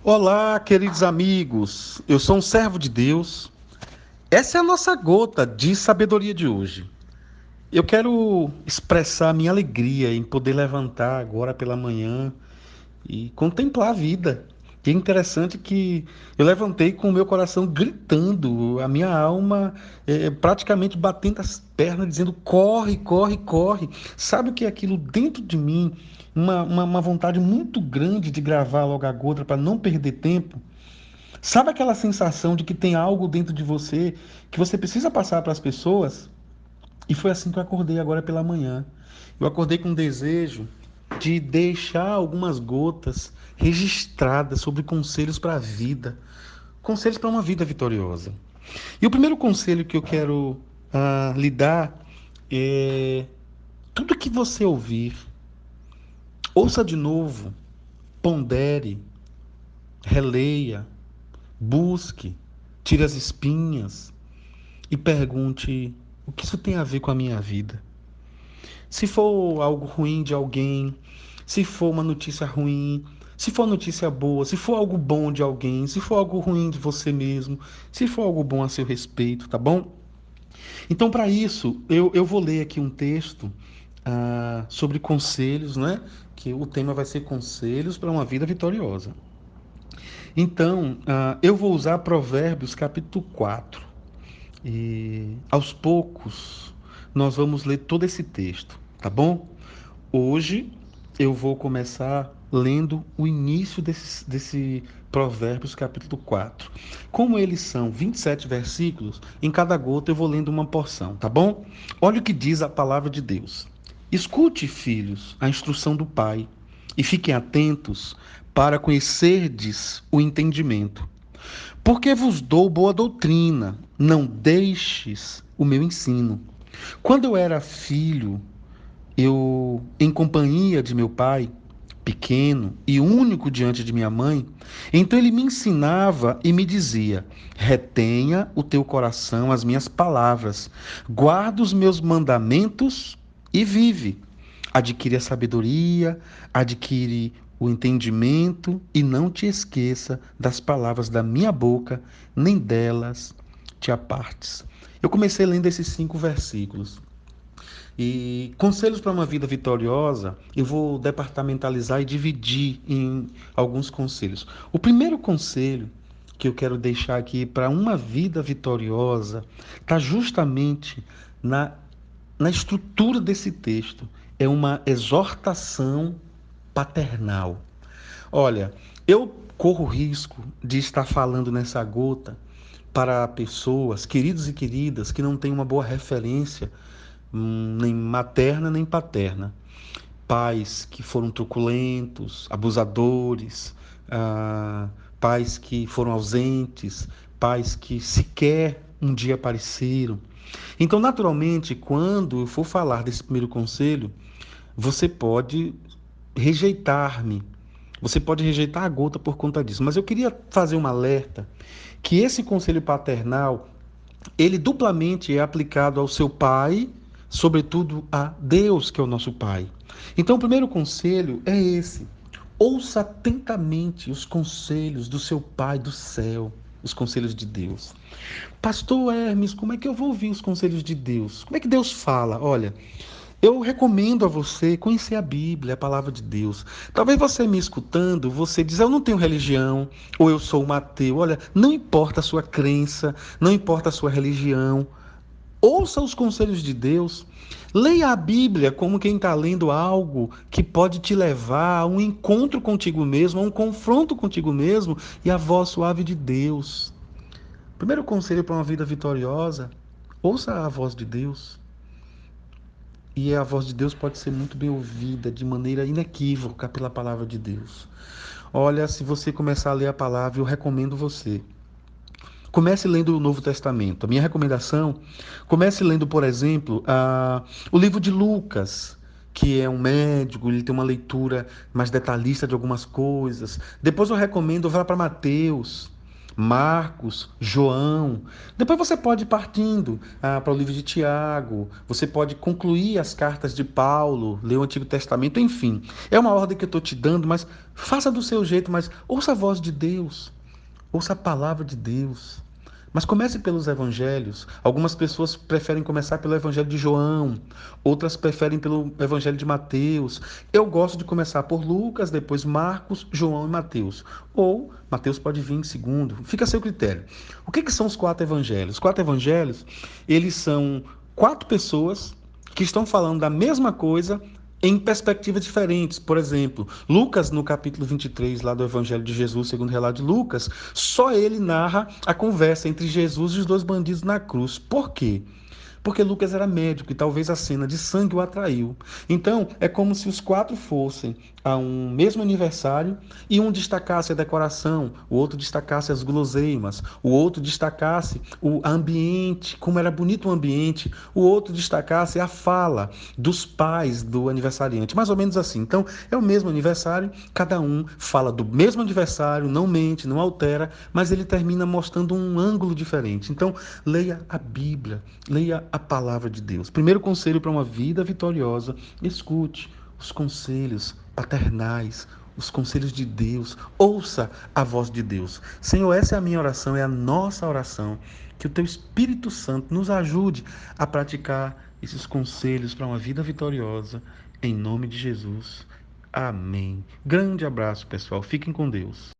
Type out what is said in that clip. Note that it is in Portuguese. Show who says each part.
Speaker 1: Olá, queridos amigos. Eu sou um servo de Deus. Essa é a nossa gota de sabedoria de hoje. Eu quero expressar minha alegria em poder levantar agora pela manhã e contemplar a vida. E é interessante que eu levantei com o meu coração gritando, a minha alma praticamente batendo as pernas, dizendo: corre, corre, corre. Sabe o que é aquilo dentro de mim? Uma vontade muito grande de gravar logo a gota para não perder tempo. Sabe aquela sensação de que tem algo dentro de você que você precisa passar para as pessoas? E foi assim que eu acordei agora pela manhã. Eu acordei com um desejo de deixar algumas gotas registradas sobre conselhos para a vida, conselhos para uma vida vitoriosa. E o primeiro conselho que eu quero lhe dar é: tudo que você ouvir, ouça de novo, pondere, releia, busque, tire as espinhas e pergunte: o que isso tem a ver com a minha vida? Se for algo ruim de alguém, se for uma notícia ruim, se for notícia boa, se for algo bom de alguém, se for algo ruim de você mesmo, se for algo bom a seu respeito, tá bom? Então, para isso, eu vou ler aqui um texto sobre conselhos, né? Que o tema vai ser Conselhos para uma Vida Vitoriosa. Então, eu vou usar Provérbios capítulo 4. E aos poucos nós vamos ler todo esse texto, tá bom? Hoje eu vou começar lendo o início desse Provérbios capítulo 4. Como eles são 27 versículos, em cada gota eu vou lendo uma porção, tá bom? Olha o que diz a palavra de Deus. Escute, filhos, a instrução do Pai, e fiquem atentos para conhecerdes o entendimento. Porque vos dou boa doutrina, não deixes o meu ensino. Quando eu era filho, eu, em companhia de meu pai, pequeno e único diante de minha mãe, então ele me ensinava e me dizia: retenha o teu coração as minhas palavras, guarda os meus mandamentos e vive. Adquire a sabedoria, adquire o entendimento e não te esqueça das palavras da minha boca, nem delas te apartes. Eu comecei lendo esses 5 versículos. E conselhos para uma vida vitoriosa, eu vou departamentalizar e dividir em alguns conselhos. O primeiro conselho que eu quero deixar aqui para uma vida vitoriosa está justamente na, na estrutura desse texto. É uma exortação paternal. Olha, eu corro o risco de estar falando nessa gota para pessoas, queridos e queridas, que não têm uma boa referência, nem materna nem paterna. Pais que foram truculentos, abusadores, pais que foram ausentes, pais que sequer um dia apareceram. Então, naturalmente, quando eu for falar desse primeiro conselho, você pode rejeitar-me. Você pode rejeitar a gota por conta disso. Mas eu queria fazer um alerta que esse conselho paternal, ele duplamente é aplicado ao seu pai, sobretudo a Deus, que é o nosso pai. Então, o primeiro conselho é esse: ouça atentamente os conselhos do seu pai do céu, os conselhos de Deus. Pastor Hermes, como é que eu vou ouvir os conselhos de Deus? Como é que Deus fala? Olha, eu recomendo a você conhecer a Bíblia, a palavra de Deus. Talvez você me escutando, você diz: eu não tenho religião, ou eu sou um ateu. Olha, não importa a sua crença, não importa a sua religião. Ouça os conselhos de Deus. Leia a Bíblia como quem está lendo algo que pode te levar a um encontro contigo mesmo, a um confronto contigo mesmo e a voz suave de Deus. Primeiro conselho para uma vida vitoriosa: ouça a voz de Deus. E a voz de Deus pode ser muito bem ouvida de maneira inequívoca pela palavra de Deus. Olha, se você começar a ler a palavra, eu recomendo você. Comece lendo o Novo Testamento. A minha recomendação: comece lendo, por exemplo, o livro de Lucas, que é um médico, ele tem uma leitura mais detalhista de algumas coisas. Depois eu recomendo vá para Mateus. Marcos, João. Depois você pode ir partindo para o livro de Tiago, você pode concluir as cartas de Paulo, ler o Antigo Testamento, enfim. É uma ordem que eu estou te dando, mas faça do seu jeito, mas ouça a voz de Deus. Ouça a palavra de Deus. Mas comece pelos evangelhos. Algumas pessoas preferem começar pelo evangelho de João, outras preferem pelo evangelho de Mateus. Eu gosto de começar por Lucas, depois Marcos, João e Mateus. Ou Mateus pode vir em segundo. Fica a seu critério. O que são os quatro evangelhos? Os quatro evangelhos, eles são quatro pessoas que estão falando da mesma coisa em perspectivas diferentes. Por exemplo, Lucas, no capítulo 23, lá do Evangelho de Jesus, segundo o relato de Lucas, só ele narra a conversa entre Jesus e os dois bandidos na cruz. Por quê? Porque Lucas era médico e talvez a cena de sangue o atraiu. Então, é como se os quatro fossem a um mesmo aniversário e um destacasse a decoração, o outro destacasse as guloseimas, o outro destacasse o ambiente, como era bonito o ambiente, o outro destacasse a fala dos pais do aniversariante. Mais ou menos assim. Então, é o mesmo aniversário, cada um fala do mesmo aniversário, não mente, não altera, mas ele termina mostrando um ângulo diferente. Então, leia a Bíblia, leia a palavra de Deus. Primeiro conselho para uma vida vitoriosa: escute os conselhos paternais, os conselhos de Deus. Ouça a voz de Deus. Senhor, essa é a minha oração, é a nossa oração. Que o Teu Espírito Santo nos ajude a praticar esses conselhos para uma vida vitoriosa. Em nome de Jesus. Amém. Grande abraço, pessoal. Fiquem com Deus.